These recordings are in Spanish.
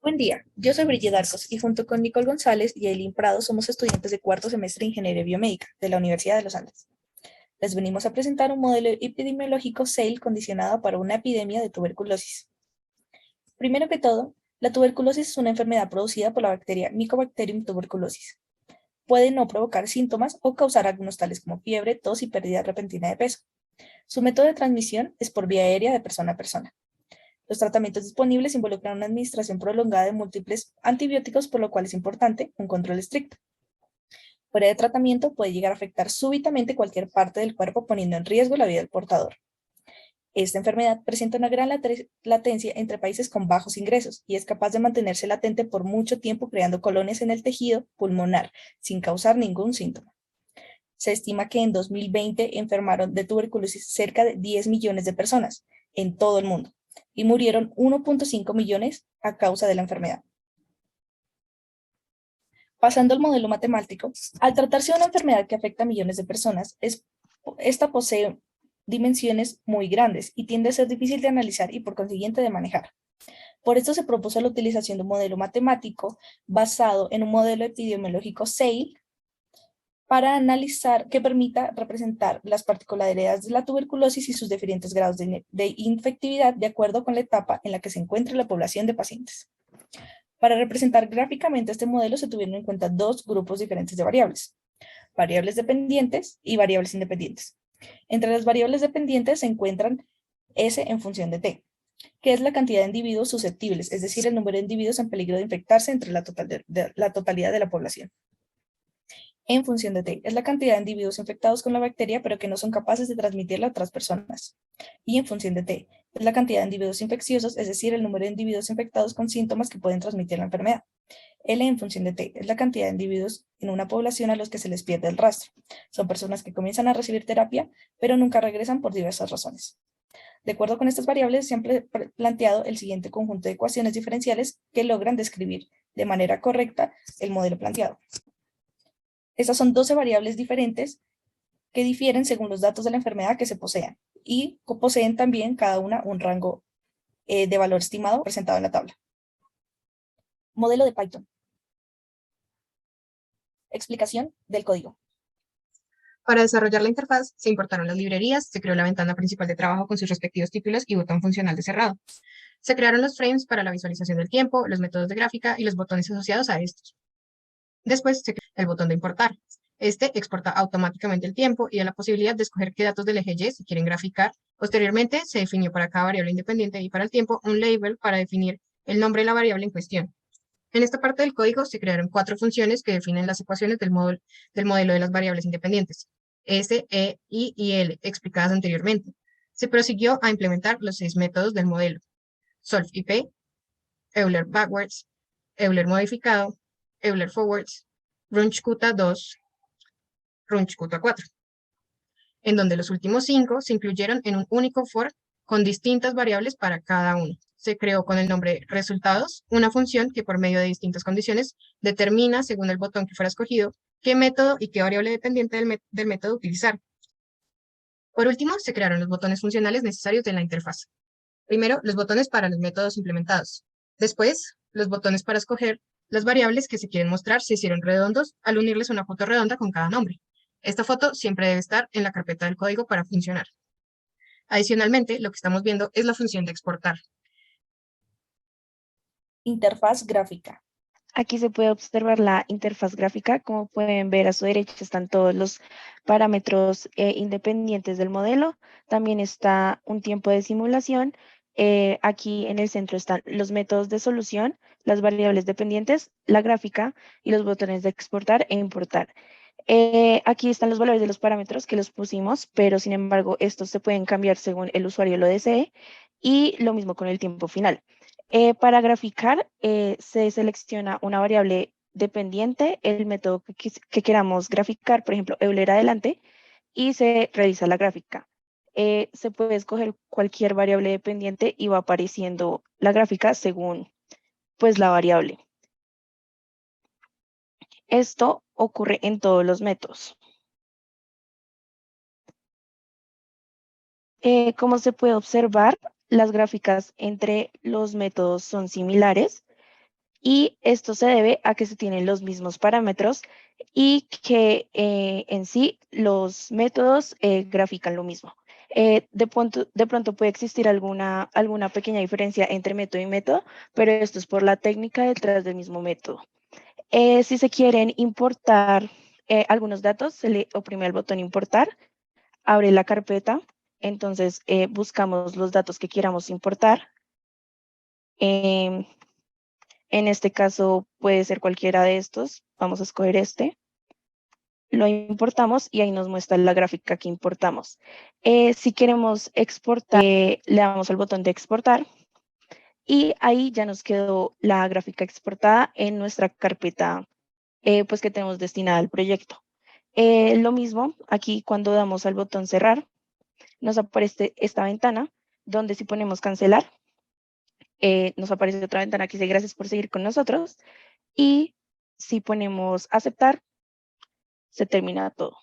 Buen día, yo soy Brigitte Arcos y junto con Nicole González y Eileen Prado somos estudiantes de cuarto semestre de Ingeniería Biomédica de la Universidad de los Andes. Les venimos a presentar un modelo epidemiológico SAIL condicionado para una epidemia de tuberculosis. Primero que todo, la tuberculosis es una enfermedad producida por la bacteria Mycobacterium tuberculosis. Puede no provocar síntomas o causar algunos tales como fiebre, tos y pérdida repentina de peso. Su método de transmisión es por vía aérea de persona a persona. Los tratamientos disponibles involucran una administración prolongada de múltiples antibióticos, por lo cual es importante un control estricto. Fuera de tratamiento puede llegar a afectar súbitamente cualquier parte del cuerpo, poniendo en riesgo la vida del portador. Esta enfermedad presenta una gran latencia entre países con bajos ingresos y es capaz de mantenerse latente por mucho tiempo, creando colonias en el tejido pulmonar sin causar ningún síntoma. Se estima que en 2020 enfermaron de tuberculosis cerca de 10 millones de personas en todo el mundo y murieron 1.5 millones a causa de la enfermedad. Pasando al modelo matemático, al tratarse de una enfermedad que afecta a millones de personas, esta posee dimensiones muy grandes y tiende a ser difícil de analizar y por consiguiente de manejar. Por esto se propuso la utilización de un modelo matemático basado en un modelo epidemiológico SAIL para analizar que permita representar las particularidades de la tuberculosis y sus diferentes grados de infectividad de acuerdo con la etapa en la que se encuentra la población de pacientes. Para representar gráficamente este modelo se tuvieron en cuenta dos grupos diferentes de variables dependientes y variables independientes. Entre las variables dependientes se encuentran S en función de T, que es la cantidad de individuos susceptibles, es decir, el número de individuos en peligro de infectarse entre la totalidad de la población. En función de T, es la cantidad de individuos infectados con la bacteria, pero que no son capaces de transmitirla a otras personas. Y en función de T, es la cantidad de individuos infecciosos, es decir, el número de individuos infectados con síntomas que pueden transmitir la enfermedad. L en función de T, es la cantidad de individuos en una población a los que se les pierde el rastro. Son personas que comienzan a recibir terapia, pero nunca regresan por diversas razones. De acuerdo con estas variables, se han planteado el siguiente conjunto de ecuaciones diferenciales que logran describir de manera correcta el modelo planteado. Estas son 12 variables diferentes que difieren según los datos de la enfermedad que se posean y poseen también cada una un rango de valor estimado presentado en la tabla. Modelo de Python. Explicación del código. Para desarrollar la interfaz, se importaron las librerías, se creó la ventana principal de trabajo con sus respectivos títulos y botón funcional de cerrado. Se crearon los frames para la visualización del tiempo, los métodos de gráfica y los botones asociados a estos. Después se creó el botón de importar. Este exporta automáticamente el tiempo y da la posibilidad de escoger qué datos del eje Y se quieren graficar. Posteriormente, se definió para cada variable independiente y para el tiempo un label para definir el nombre de la variable en cuestión. En esta parte del código se crearon 4 funciones que definen las ecuaciones del modelo de las variables independientes, S, E, I y L, explicadas anteriormente. Se prosiguió a implementar los 6 métodos del modelo: solve-IP, Euler backwards, Euler modificado, Euler forwards, Runge-Kutta 2, Runge-Kutta 4, en donde los últimos 5 se incluyeron en un único for con distintas variables para cada uno. Se creó con el nombre resultados una función que por medio de distintas condiciones determina, según el botón que fuera escogido, qué método y qué variable dependiente del método utilizar. Por último, se crearon los botones funcionales necesarios de la interfaz. Primero, los botones para los métodos implementados. Después, los botones para escoger las variables que se quieren mostrar se hicieron redondos al unirles una foto redonda con cada nombre. Esta foto siempre debe estar en la carpeta del código para funcionar. Adicionalmente, lo que estamos viendo es la función de exportar. Interfaz gráfica. Aquí se puede observar la interfaz gráfica. Como pueden ver, a su derecha están todos los parámetros independientes del modelo. También está un tiempo de simulación. Aquí en el centro están los métodos de solución, las variables dependientes, la gráfica y los botones de exportar e importar. Aquí están los valores de los parámetros que los pusimos, pero sin embargo estos se pueden cambiar según el usuario lo desee, y lo mismo con el tiempo final. Para graficar, se selecciona una variable dependiente, el método que queramos graficar, por ejemplo, Euler adelante, y se realiza la gráfica. Se puede escoger cualquier variable dependiente y va apareciendo la gráfica según pues la variable. Esto ocurre en todos los métodos. Como se puede observar, las gráficas entre los métodos son similares. Y esto se debe a que se tienen los mismos parámetros y que en sí los métodos grafican lo mismo. De pronto puede existir alguna pequeña diferencia entre método y método, pero esto es por la técnica detrás del mismo método. Si se quieren importar algunos datos, se le oprime el botón importar, abre la carpeta, entonces buscamos los datos que queramos importar. Em, en este caso puede ser cualquiera de estos, vamos a escoger este. Lo importamos y ahí nos muestra la gráfica que importamos. Si queremos exportar, le damos al botón de exportar y ahí ya nos quedó la gráfica exportada en nuestra carpeta pues que tenemos destinada al proyecto. Lo mismo, aquí cuando damos al botón cerrar, nos aparece esta ventana donde si ponemos cancelar, nos aparece otra ventana que dice gracias por seguir con nosotros y si ponemos aceptar, se termina todo.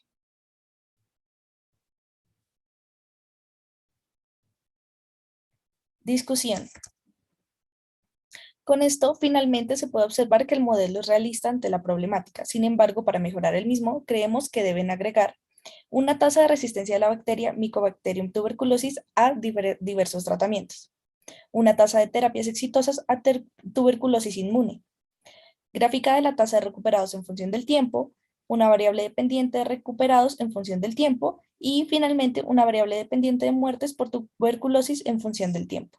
Discusión. Con esto, finalmente se puede observar que el modelo es realista ante la problemática. Sin embargo, para mejorar el mismo, creemos que deben agregar una tasa de resistencia de la bacteria Mycobacterium tuberculosis a diversos tratamientos, una tasa de terapias exitosas a tuberculosis inmune, gráfica de la tasa de recuperados en función del tiempo, una variable dependiente de recuperados en función del tiempo y finalmente una variable dependiente de muertes por tuberculosis en función del tiempo.